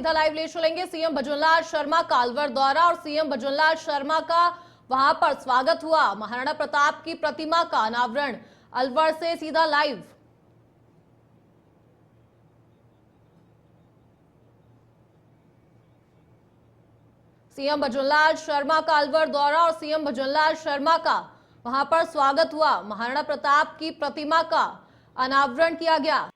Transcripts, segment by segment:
सीधा लाइव ले चलेंगे सीएम भजनलाल शर्मा का अलवर दौरा और सीएम भजनलाल शर्मा का वहां पर स्वागत हुआ। महाराणा प्रताप की प्रतिमा का अनावरण अलवर से सीधा लाइव। सीएम भजनलाल शर्मा का अलवर दौरा और सीएम भजनलाल शर्मा का वहां पर स्वागत हुआ। महाराणा प्रताप की प्रतिमा का अनावरण किया गया।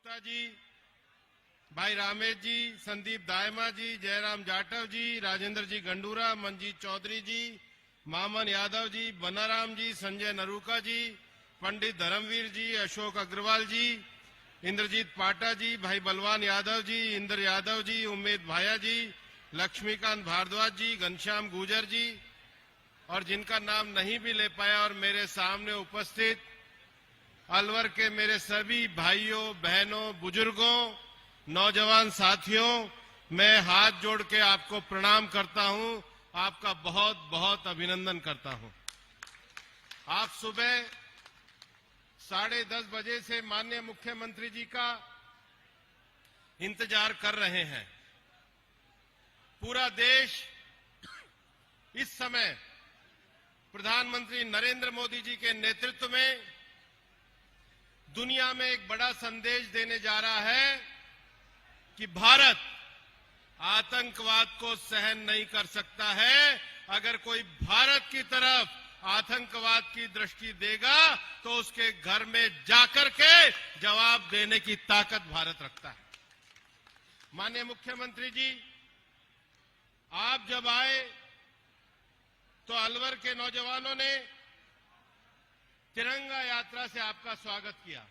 भाई रामेश जी, संदीप दायमा जी, जयराम जाटव जी, राजेंद्र जी गंडूरा, मंजीत चौधरी जी, मामन यादव जी, बनाराम जी, संजय नरूका जी, पंडित धर्मवीर जी, अशोक अग्रवाल जी, इंद्रजीत पाटा जी, भाई बलवान यादव जी, इंद्र यादव जी, उम्मेद भाया जी, लक्ष्मीकांत भारद्वाज जी, घनश्याम गुजर जी और जिनका नाम नहीं भी ले पाया और मेरे सामने उपस्थित अलवर के मेरे सभी भाइयों बहनों बुजुर्गों नौजवान साथियों, मैं हाथ जोड़ के आपको प्रणाम करता हूं, आपका बहुत बहुत अभिनंदन करता हूं। आप सुबह 10:30 बजे से माननीय मुख्यमंत्री जी का इंतजार कर रहे हैं। पूरा देश इस समय प्रधानमंत्री नरेंद्र मोदी जी के नेतृत्व में दुनिया में एक बड़ा संदेश देने जा रहा है कि भारत आतंकवाद को सहन नहीं कर सकता है। अगर कोई भारत की तरफ आतंकवाद की दृष्टि देगा तो उसके घर में जाकर के जवाब देने की ताकत भारत रखता है। माननीय मुख्यमंत्री जी, आप जब आए तो अलवर के नौजवानों ने तिरंगा यात्रा से आपका स्वागत किया।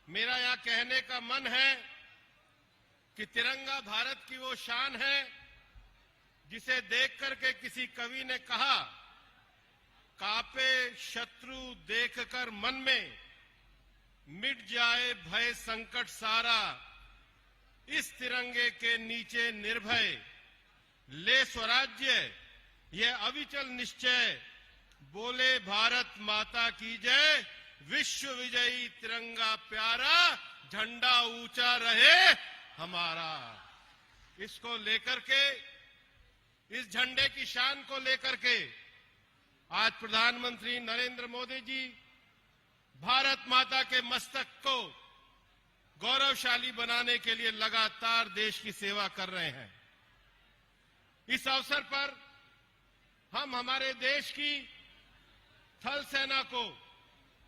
मेरा यहां कहने का मन है कि तिरंगा भारत की वो शान है जिसे देख करके किसी कवि ने कहा, कापे शत्रु देखकर मन में, मिट जाए भय संकट सारा, इस तिरंगे के नीचे निर्भय ले स्वराज्य, ये अविचल निश्चय, बोले भारत माता की जय, विश्व विजयी तिरंगा प्यारा, झंडा ऊंचा रहे हमारा। इसको लेकर के, इस झंडे की शान को लेकर के आज प्रधानमंत्री नरेंद्र मोदी जी भारत माता के मस्तक को गौरवशाली बनाने के लिए लगातार देश की सेवा कर रहे हैं। इस अवसर पर हम हमारे देश की थल सेना को,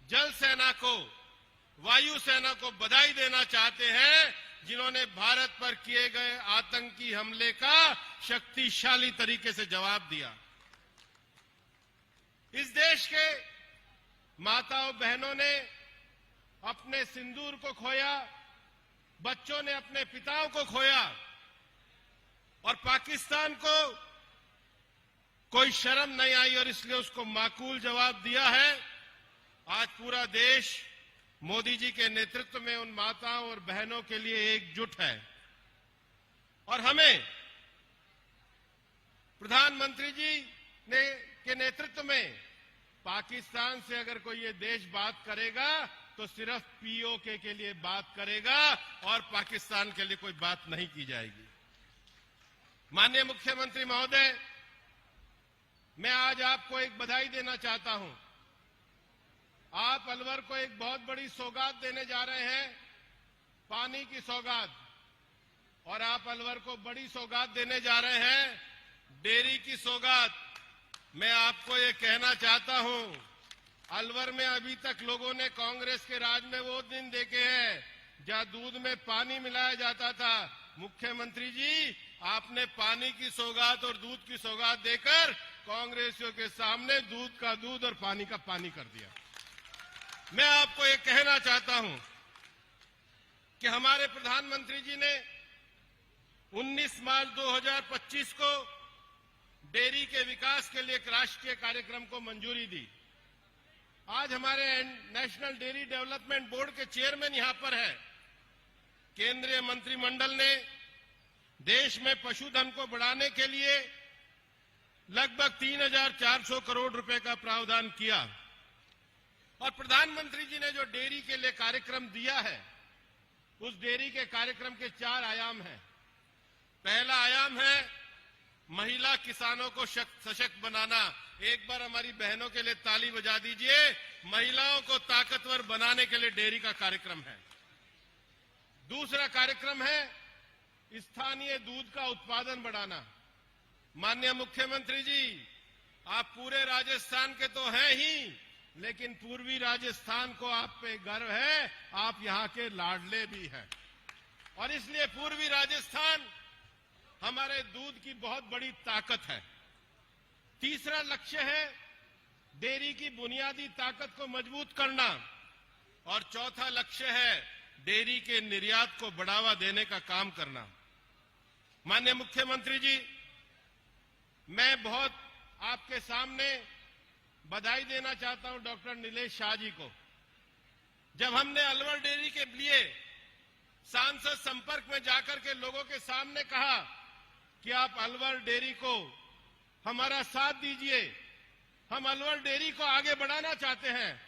जल सेना को, वायु सेना को बधाई देना चाहते हैं, जिन्होंने भारत पर किए गए आतंकी हमले का शक्तिशाली तरीके से जवाब दिया। इस देश के माताओं बहनों ने अपने सिंदूर को खोया, बच्चों ने अपने पिताओं को खोया और पाकिस्तान को कोई शर्म नहीं आई और इसलिए उसको माकूल जवाब दिया है। आज पूरा देश मोदी जी के नेतृत्व में उन माताओं और बहनों के लिए एकजुट है और हमें प्रधानमंत्री जी के नेतृत्व में पाकिस्तान से अगर कोई ये देश बात करेगा तो सिर्फ पीओके के लिए बात करेगा और पाकिस्तान के लिए कोई बात नहीं की जाएगी। माननीय मुख्यमंत्री महोदय, मैं आज आपको एक बधाई देना चाहता हूं। आप अलवर को एक बहुत बड़ी सौगात देने जा रहे हैं, पानी की सौगात, और आप अलवर को बड़ी सौगात देने जा रहे हैं, डेयरी की सौगात। मैं आपको ये कहना चाहता हूं, अलवर में अभी तक लोगों ने कांग्रेस के राज में वो दिन देखे हैं जहां दूध में पानी मिलाया जाता था। मुख्यमंत्री जी, आपने पानी की सौगात और दूध की सौगात देकर कांग्रेसियों के सामने दूध का दूध और पानी का पानी कर दिया। मैं आपको ये कहना चाहता हूं कि हमारे प्रधानमंत्री जी ने 19 मार्च 2025 को डेयरी के विकास के लिए एक राष्ट्रीय कार्यक्रम को मंजूरी दी। आज हमारे नेशनल डेयरी डेवलपमेंट बोर्ड के चेयरमैन यहां पर है। केंद्रीय मंत्रिमंडल ने देश में पशुधन को बढ़ाने के लिए लगभग 3,400 करोड़ रुपए का प्रावधान किया और प्रधानमंत्री जी ने जो डेयरी के लिए कार्यक्रम दिया है, उस डेयरी के कार्यक्रम के 4 आयाम हैं। पहला आयाम है महिला किसानों को सशक्त बनाना। एक बार हमारी बहनों के लिए ताली बजा दीजिए। महिलाओं को ताकतवर बनाने के लिए डेयरी का कार्यक्रम है। दूसरा कार्यक्रम है स्थानीय दूध का उत्पादन बढ़ाना। माननीय मुख्यमंत्री जी, आप पूरे राजस्थान के तो हैं ही, लेकिन पूर्वी राजस्थान को आप पे गर्व है, आप यहां के लाडले भी हैं। और इसलिए पूर्वी राजस्थान हमारे दूध की बहुत बड़ी ताकत है। तीसरा लक्ष्य है डेयरी की बुनियादी ताकत को मजबूत करना। और चौथा लक्ष्य है डेयरी के निर्यात को बढ़ावा देने का काम करना। माननीय मुख्यमंत्री जी, मैं बहुत आपके सामने बधाई देना चाहता हूं डॉक्टर नीलेश शाह जी को। जब हमने अलवर डेयरी के लिए सांसद संपर्क में जाकर के लोगों के सामने कहा कि आप अलवर डेयरी को हमारा साथ दीजिए, हम अलवर डेयरी को आगे बढ़ाना चाहते हैं,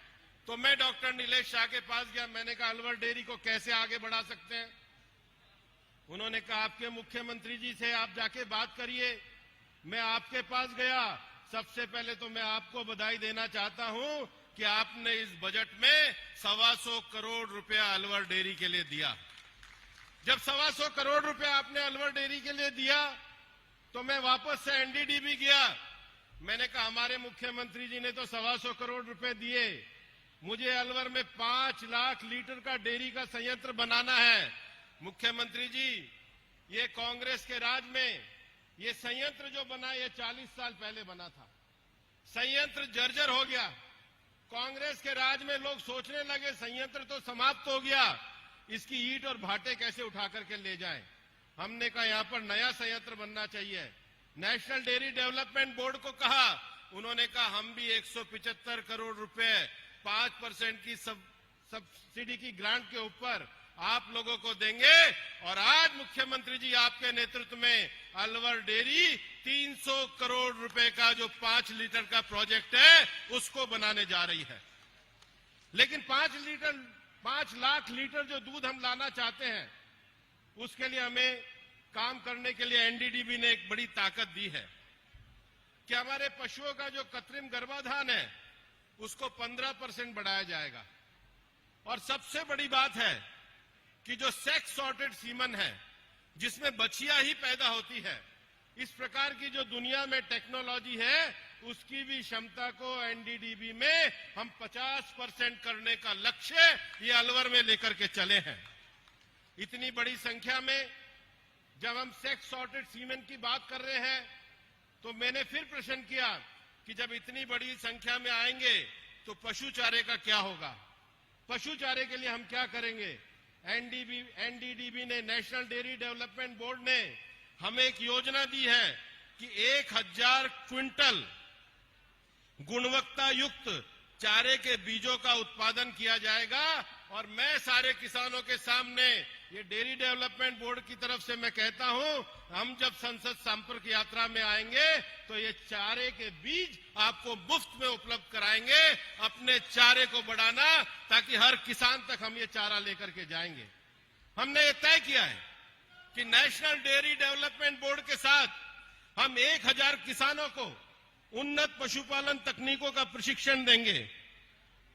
तो मैं डॉक्टर नीलेश शाह के पास गया। मैंने कहा अलवर डेयरी को कैसे आगे बढ़ा सकते हैं? उन्होंने कहा आपके मुख्यमंत्री जी से आप जाके बात करिए। मैं आपके पास गया। सबसे पहले तो मैं आपको बधाई देना चाहता हूं कि आपने इस बजट में 125 करोड़ रुपया अलवर डेयरी के लिए दिया। जब 125 करोड़ रुपया आपने अलवर डेयरी के लिए दिया तो मैं वापस से एनडीडीबी गया। मैंने कहा हमारे मुख्यमंत्री जी ने तो 125 करोड़ रुपए दिए, मुझे अलवर में 5 लाख लीटर का डेयरी का संयंत्र बनाना है। मुख्यमंत्री जी, ये कांग्रेस के राज में ये संयंत्र जो बना ये 40 साल पहले बना था। संयंत्र जर्जर हो गया। कांग्रेस के राज में लोग सोचने लगे संयंत्र तो समाप्त हो गया, इसकी ईंट और भाटे कैसे उठा करके ले जाएं। हमने कहा यहां पर नया संयंत्र बनना चाहिए। नेशनल डेयरी डेवलपमेंट बोर्ड को कहा, उन्होंने कहा हम भी 175 करोड़ रुपए 5% की सब्सिडी की ग्रांट के ऊपर आप लोगों को देंगे। और आज मुख्यमंत्री जी आपके नेतृत्व में अलवर डेयरी 300 करोड़ रुपए का जो 5 लीटर का प्रोजेक्ट है उसको बनाने जा रही है। लेकिन 5 लाख लीटर जो दूध हम लाना चाहते हैं, उसके लिए हमें काम करने के लिए एनडीडीबी ने एक बड़ी ताकत दी है कि हमारे पशुओं का जो कृत्रिम गर्भाधान है उसको 15% बढ़ाया जाएगा। और सबसे बड़ी बात है कि जो सेक्स सॉर्टेड सीमन है, जिसमें बछिया ही पैदा होती है, इस प्रकार की जो दुनिया में टेक्नोलॉजी है उसकी भी क्षमता को एनडीडीबी में हम 50% करने का लक्ष्य ये अलवर में लेकर के चले हैं। इतनी बड़ी संख्या में जब हम सेक्स सॉर्टेड सीमेन की बात कर रहे हैं तो मैंने फिर प्रश्न किया कि जब इतनी बड़ी संख्या में आएंगे तो पशु चारे का क्या होगा? पशु चारे के लिए हम क्या करेंगे? एनडीडीबी ने, नेशनल डेयरी डेवलपमेंट बोर्ड ने हमें एक योजना दी है कि 1000 क्विंटल गुणवत्ता युक्त चारे के बीजों का उत्पादन किया जाएगा। और मैं सारे किसानों के सामने ये डेयरी डेवलपमेंट बोर्ड की तरफ से मैं कहता हूं, हम जब संसद संपर्क यात्रा में आएंगे तो ये चारे के बीज आपको मुफ्त में उपलब्ध कराएंगे। अपने चारे को बढ़ाना ताकि हर किसान तक हम ये चारा लेकर के जाएंगे। हमने ये तय किया है कि नेशनल डेयरी डेवलपमेंट बोर्ड के साथ हम 1000 किसानों को उन्नत पशुपालन तकनीकों का प्रशिक्षण देंगे।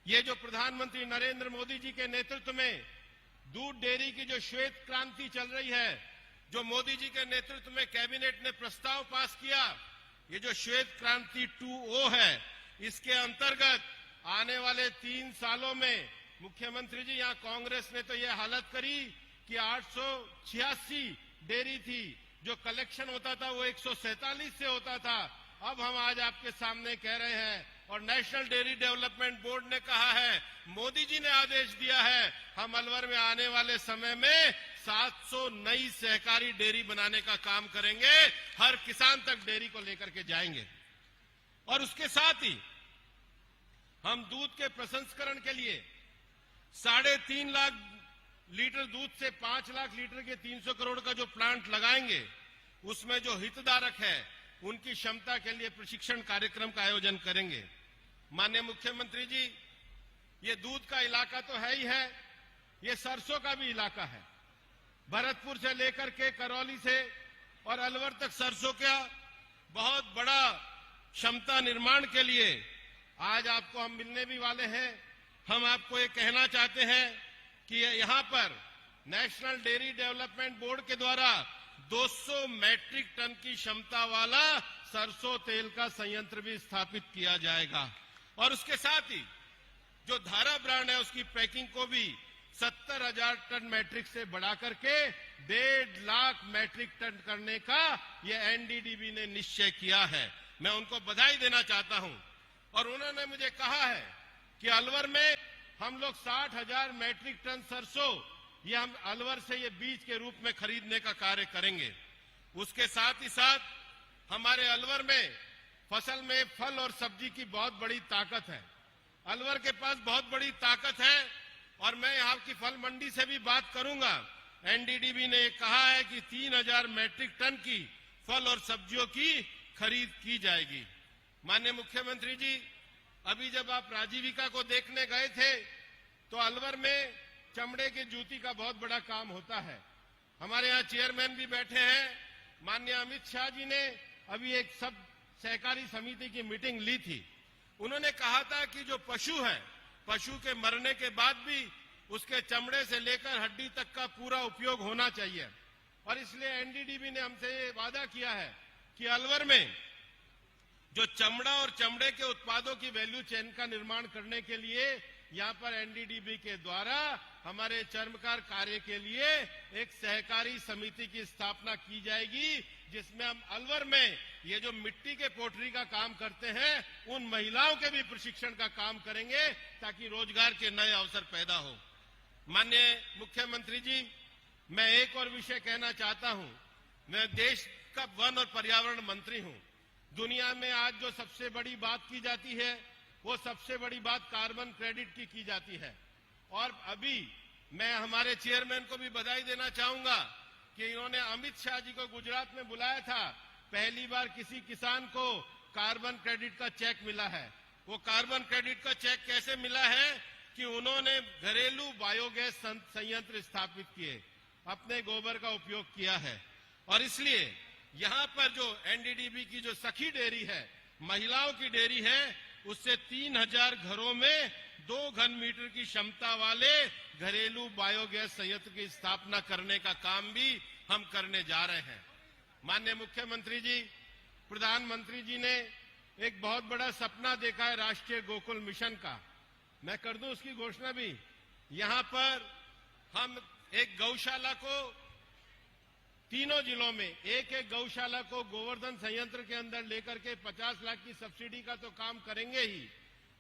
ये जो प्रधानमंत्री नरेंद्र मोदी जी के नेतृत्व में दूध डेयरी की जो श्वेत क्रांति चल रही है, जो मोदी जी के नेतृत्व में कैबिनेट ने प्रस्ताव पास किया, ये जो श्वेत क्रांति 2.0 है, इसके अंतर्गत आने वाले 3 सालों में मुख्यमंत्री जी यहाँ कांग्रेस ने तो ये हालत करी कि 886 डेयरी थी, जो कलेक्शन होता था वो 147 से होता था। अब हम आज आपके सामने कह रहे हैं और नेशनल डेयरी डेवलपमेंट बोर्ड ने कहा है, मोदी जी ने आदेश दिया है, हम अलवर में आने वाले समय में 700 नई सहकारी डेयरी बनाने का काम करेंगे। हर किसान तक डेयरी को लेकर के जाएंगे। और उसके साथ ही हम दूध के प्रसंस्करण के लिए 3.5 लाख लीटर दूध से 5 लाख लीटर के 300 करोड़ का जो प्लांट लगाएंगे, उसमें जो हितधारक है उनकी क्षमता के लिए प्रशिक्षण कार्यक्रम का आयोजन करेंगे। माननीय मुख्यमंत्री जी, ये दूध का इलाका तो है ही है, ये सरसों का भी इलाका है। भरतपुर से लेकर के करौली से और अलवर तक सरसों का बहुत बड़ा क्षमता निर्माण के लिए आज आपको हम मिलने भी वाले हैं। हम आपको ये कहना चाहते हैं कि यहाँ पर नेशनल डेयरी डेवलपमेंट बोर्ड के द्वारा 200 मैट्रिक टन की क्षमता वाला सरसों तेल का संयंत्र भी स्थापित किया जाएगा और उसके साथ ही जो धारा ब्रांड है उसकी पैकिंग को भी 70,000 टन मैट्रिक से बढ़ा करके 1.5 लाख मैट्रिक टन करने का ये एनडीडीबी ने निश्चय किया है। मैं उनको बधाई देना चाहता हूं और उन्होंने मुझे कहा है कि अलवर में हम लोग 60,000 मैट्रिक टन सरसों ये हम अलवर से ये बीज के रूप में खरीदने का कार्य करेंगे। उसके साथ ही साथ हमारे अलवर में फसल में फल और सब्जी की बहुत बड़ी ताकत है। अलवर के पास बहुत बड़ी ताकत है और मैं यहाँ की फल मंडी से भी बात करूंगा। एनडीडीबी ने कहा है कि 3,000 मैट्रिक टन की फल और सब्जियों की खरीद की जाएगी। माननीय मुख्यमंत्री जी, अभी जब आप राजीविका को देखने गए थे तो अलवर में चमड़े के जूती का बहुत बड़ा काम होता है। हमारे यहाँ चेयरमैन भी बैठे हैं। माननीय अमित शाह जी ने अभी एक सब सहकारी समिति की मीटिंग ली थी। उन्होंने कहा था कि जो पशु है, पशु के मरने के बाद भी उसके चमड़े से लेकर हड्डी तक का पूरा उपयोग होना चाहिए और इसलिए एनडीडीबी ने हमसे ये वादा किया है कि अलवर में जो चमड़ा और चमड़े के उत्पादों की वैल्यू चेन का निर्माण करने के लिए यहाँ पर एनडीडीबी के द्वारा हमारे चर्मकार कार्य के लिए एक सहकारी समिति की स्थापना की जाएगी, जिसमें हम अलवर में ये जो मिट्टी के पोटरी का काम करते हैं उन महिलाओं के भी प्रशिक्षण का काम करेंगे ताकि रोजगार के नए अवसर पैदा हो। माननीय मुख्यमंत्री जी, मैं एक और विषय कहना चाहता हूं। मैं देश का वन और पर्यावरण मंत्री हूं। दुनिया में आज जो सबसे बड़ी बात की जाती है वो सबसे बड़ी बात कार्बन क्रेडिट की जाती है और अभी मैं हमारे चेयरमैन को भी बधाई देना चाहूंगा कि इन्होंने अमित शाह जी को गुजरात में बुलाया था। पहली बार किसी किसान को कार्बन क्रेडिट का चेक मिला है। वो कार्बन क्रेडिट का चेक कैसे मिला है कि उन्होंने घरेलू बायोगैस संयंत्र स्थापित किए, अपने गोबर का उपयोग किया है और इसलिए यहाँ पर जो एनडीडीबी की जो सखी डेयरी है, महिलाओं की डेयरी है, उससे 3,000 घरों में 2 घन मीटर की क्षमता वाले घरेलू बायोगैस संयंत्र की स्थापना करने का काम भी हम करने जा रहे हैं। माननीय मुख्यमंत्री जी, प्रधानमंत्री जी ने एक बहुत बड़ा सपना देखा है राष्ट्रीय गोकुल मिशन का। मैं कर दूं उसकी घोषणा भी। यहाँ पर हम एक गौशाला को तीनों जिलों में एक गौशाला को गोवर्धन संयंत्र के अंदर लेकर के 50 लाख की सब्सिडी का तो काम करेंगे ही,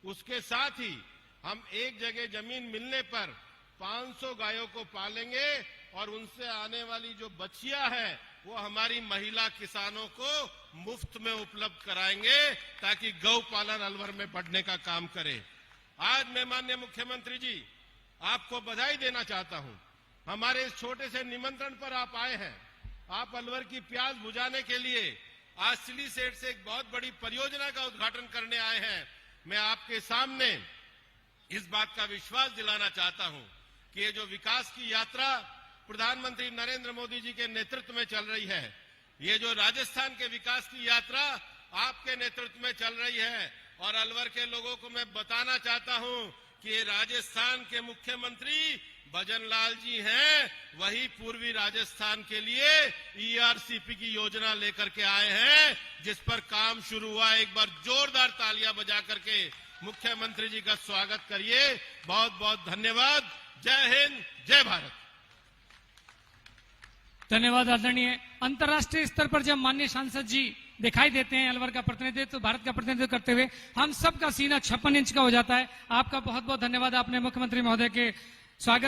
उसके साथ ही हम एक जगह जमीन मिलने पर 500 गायों को पालेंगे और उनसे आने वाली जो बछिया है वो हमारी महिला किसानों को मुफ्त में उपलब्ध कराएंगे ताकि गौ पालन अलवर में बढ़ने का काम करे। आज मैं माननीय मुख्यमंत्री जी आपको बधाई देना चाहता हूं। हमारे इस छोटे से निमंत्रण पर आप आए हैं। आप अलवर की प्यास बुझाने के लिए आज सिली सेठ से एक बहुत बड़ी परियोजना का उद्घाटन करने आए हैं। मैं आपके सामने इस बात का विश्वास दिलाना चाहता हूं कि ये जो विकास की यात्रा प्रधानमंत्री नरेंद्र मोदी जी के नेतृत्व में चल रही है, ये जो राजस्थान के विकास की यात्रा आपके नेतृत्व में चल रही है और अलवर के लोगों को मैं बताना चाहता हूं कि ये राजस्थान के मुख्यमंत्री भजन लाल जी हैं, वही पूर्वी राजस्थान के लिए ईआरसीपी की योजना लेकर के आए हैं, जिस पर काम शुरू हुआ। एक बार जोरदार तालियां बजा करके मुख्यमंत्री जी का स्वागत करिए। बहुत बहुत धन्यवाद। जय हिंद, जय भारत। धन्यवाद आदरणीय। अंतर्राष्ट्रीय स्तर पर जब माननीय सांसद जी दिखाई देते हैं अलवर का प्रतिनिधित्व, तो भारत का प्रतिनिधित्व करते हुए हम सबका सीना 56 इंच का हो जाता है। आपका बहुत बहुत धन्यवाद। आपने मुख्यमंत्री महोदय के स्वागत